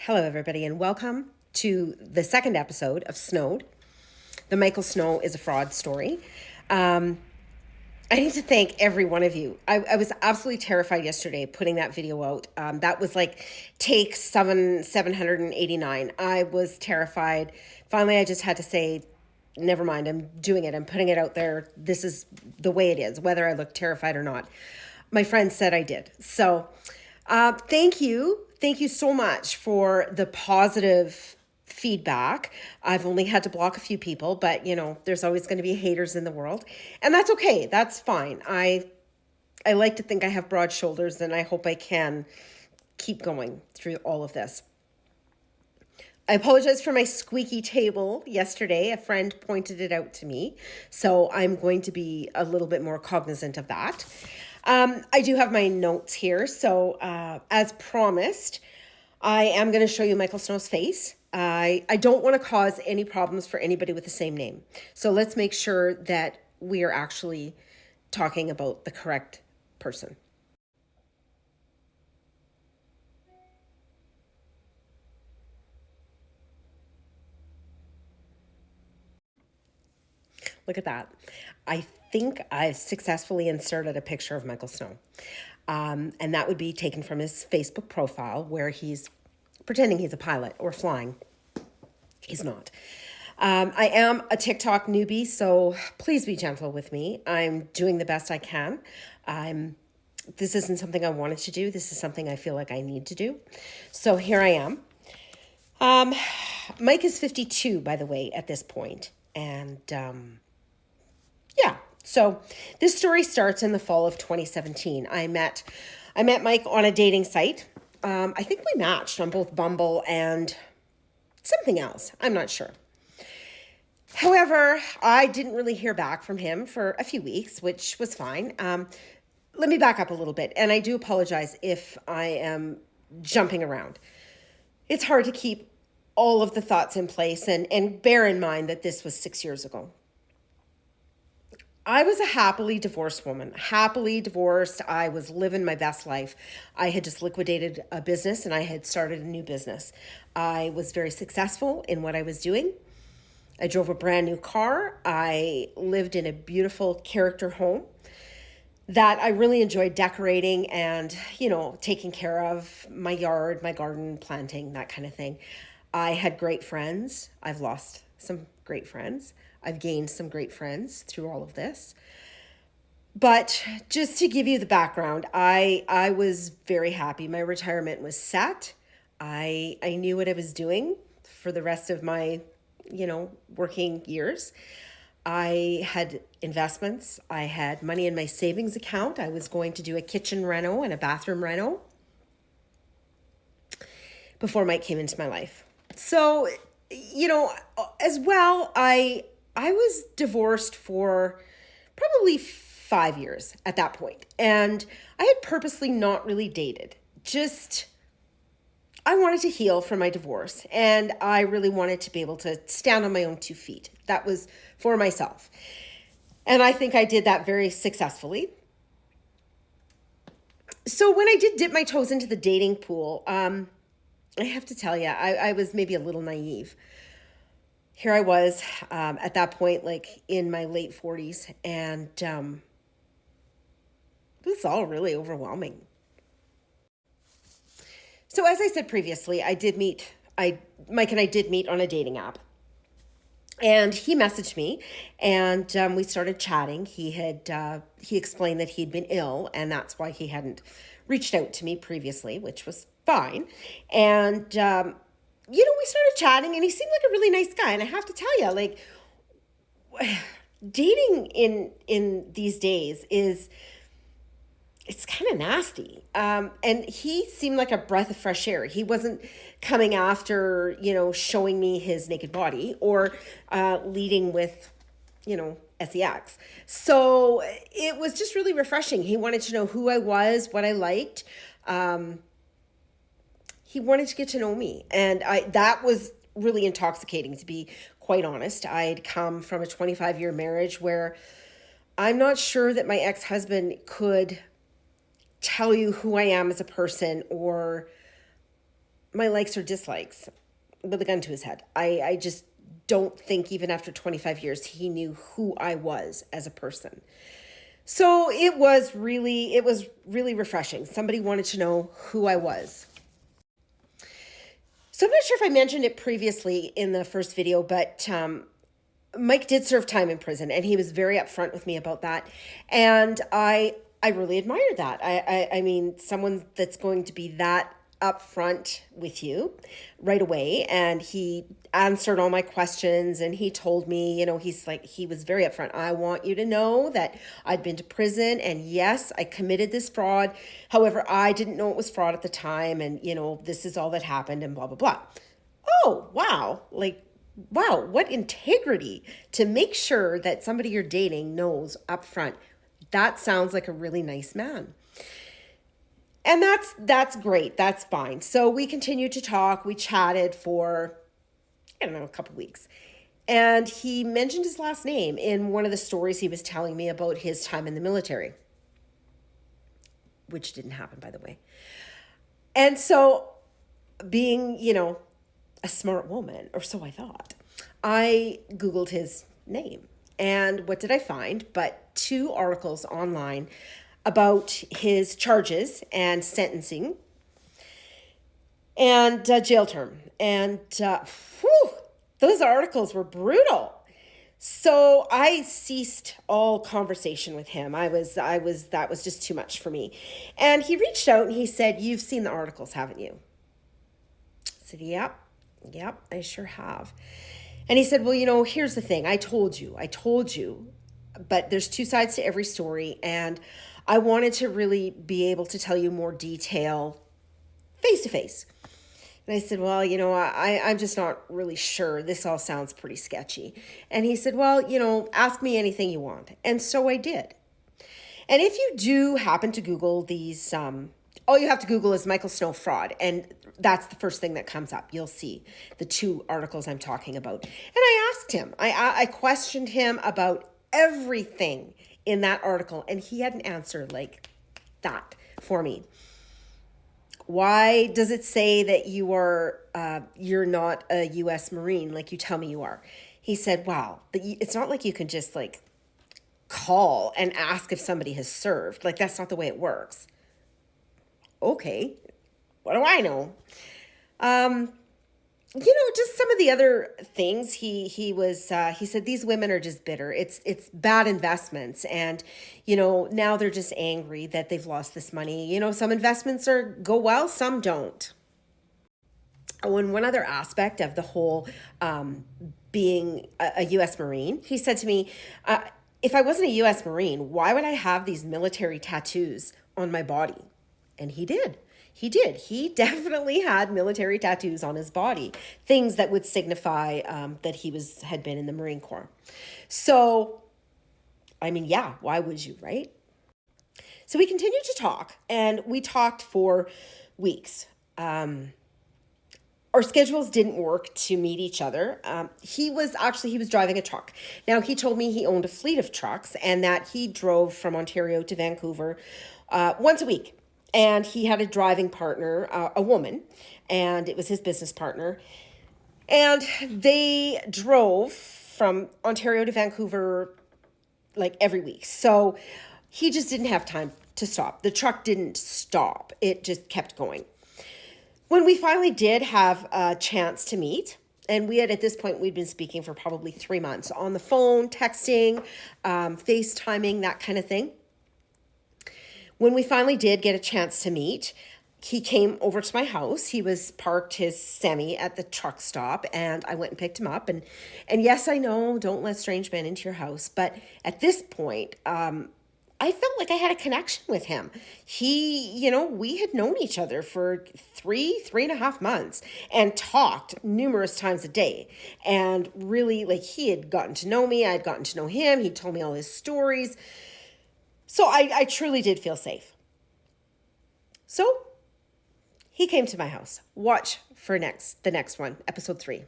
Hello, everybody, and welcome to the second episode of SNOWED. The Michael Snow is a fraud story. I need to thank every one of you. I was absolutely terrified yesterday putting that video out. That was like take 789. I was terrified. Finally, I just had to say, never mind, I'm doing it. I'm putting it out there. This is the way it is, whether I look terrified or not. My friend said I did. So thank you. Thank you so much for the positive feedback. I've only had to block a few people, but there's always going to be haters in the world, and that's okay. That's fine. I like to think I have broad shoulders, and I hope I can keep going through all of this. I apologize for my squeaky table yesterday. A friend pointed it out to me, so I'm going to be a little bit more cognizant of that. I do have my notes here. So as promised, I am going to show you Michael Snow's face. I don't want to cause any problems for anybody with the same name. So let's make sure that we are actually talking about the correct person. Look at that. I think I've successfully inserted a picture of Michael Snow. And that would be taken from his Facebook profile where he's pretending he's a pilot or flying. He's not. I am a TikTok newbie, so please be gentle with me. I'm doing the best I can. This isn't something I wanted to do. This is something I feel like I need to do. So here I am. Mike is 52, by the way, at this point. And yeah, so this story starts in the fall of 2017. I met Mike on a dating site. I think we matched on both Bumble and something else. I'm not sure. However, I didn't really hear back from him for a few weeks, which was fine. Let me back up a little bit, and I do apologize if I am jumping around. It's hard to keep all of the thoughts in place, and bear in mind that this was 6 years ago. I was a happily divorced woman, happily divorced. I was living my best life. I had just liquidated a business and I had started a new business. I was very successful in what I was doing. I drove a brand new car. I lived in a beautiful character home that I really enjoyed decorating and, taking care of my yard, my garden, planting, that kind of thing. I had great friends. I've lost some great friends. I've gained some great friends through all of this. But just to give you the background, I was very happy. My retirement was set. I knew what I was doing for the rest of my, working years. I had investments. I had money in my savings account. I was going to do a kitchen reno and a bathroom reno before Mike came into my life. So, as well, I was divorced for probably 5 years at that point. And I had purposely not really dated. I wanted to heal from my divorce. And I really wanted to be able to stand on my own 2 feet. That was for myself. And I think I did that very successfully. So when I did dip my toes into the dating pool, I have to tell you, I was maybe a little naive. Here I was at that point, like in my late 40s, and it was all really overwhelming. So as I said previously, Mike and I did meet on a dating app. And he messaged me, and we started chatting. He explained that he'd been ill, and that's why he hadn't reached out to me previously, which was fine. And we started chatting, and he seemed like a really nice guy. And I have to tell you, like, dating in these days it's kind of nasty. And he seemed like a breath of fresh air. He wasn't coming after, showing me his naked body or leading with, sex. So it was just really refreshing. He wanted to know who I was, what I liked. He wanted to get to know me. And that was really intoxicating, to be quite honest. I'd come from a 25-year marriage where I'm not sure that my ex-husband could tell you who I am as a person or my likes or dislikes with a gun to his head. I just don't think even after 25 years he knew who I was as a person. So it was really refreshing. Somebody wanted to know who I was. So I'm not sure if I mentioned it previously in the first video, but Mike did serve time in prison, and he was very upfront with me about that. And I really admire that. I mean, someone that's going to be that upfront with you right away. And he answered all my questions, and he told me, you know, he was very upfront. I want you to know that I'd been to prison, and yes, I committed this fraud. However, I didn't know it was fraud at the time. And, you know, this is all that happened and blah, blah, blah. Oh, wow. Like, wow, what integrity to make sure that somebody you're dating knows upfront. That sounds like a really nice man. And that's great. That's fine. So we continued to talk. We chatted for, I don't know, a couple weeks. And he mentioned his last name in one of the stories he was telling me about his time in the military, which didn't happen, by the way. And so being, you know, a smart woman, or so I thought, I Googled his name. And what did I find but 2 articles online about his charges and sentencing and jail term. And those articles were brutal. So I ceased all conversation with him. That was just too much for me. And he reached out and he said, "You've seen the articles, haven't you?" I said, Yep, I sure have. And he said, "Well, you know, here's the thing. I told you, but there's 2 sides to every story. And I wanted to really be able to tell you more detail face to face." And I said, "Well, you know, I'm just not really sure. This all sounds pretty sketchy." And he said, "Well, you know, ask me anything you want." And so I did. And if you do happen to Google these, all you have to Google is Michael Snow fraud. And that's the first thing that comes up. You'll see the 2 articles I'm talking about. And I asked him, I questioned him about everything in that article. And he had an answer like that for me. Why does it say that you're not a U.S. Marine like you tell me you are? He said, "Wow, it's not like you can just like call and ask if somebody has served. Like, that's not the way it works." Okay, what do I know? You know, just some of the other things he said, these women are just bitter. It's bad investments. And, you know, now they're just angry that they've lost this money. You know, some investments go well, some don't. Oh, and one other aspect of the whole being a U.S. Marine, he said to me, if I wasn't a U.S. Marine, why would I have these military tattoos on my body? And he did. He did. He definitely had military tattoos on his body, things that would signify that he had been in the Marine Corps. So, I mean, yeah, why would you, right? So we continued to talk, and we talked for weeks. Our schedules didn't work to meet each other. He was driving a truck. Now, he told me he owned a fleet of trucks and that he drove from Ontario to Vancouver once a week. And he had a driving partner, a woman, and it was his business partner. And they drove from Ontario to Vancouver like every week. So he just didn't have time to stop. The truck didn't stop. It just kept going. When we finally did have a chance to meet, and at this point, we'd been speaking for probably 3 months on the phone, texting, FaceTiming, that kind of thing. When we finally did get a chance to meet, he came over to my house. He was parked his semi at the truck stop, and I went and picked him up. And yes, I know, don't let strange men into your house. But at this point, I felt like I had a connection with him. We had known each other for 3.5 months and talked numerous times a day. And really, like, he had gotten to know me. I had gotten to know him. He told me all his stories. So I truly did feel safe. So he came to my house. Watch for the next one, episode 3.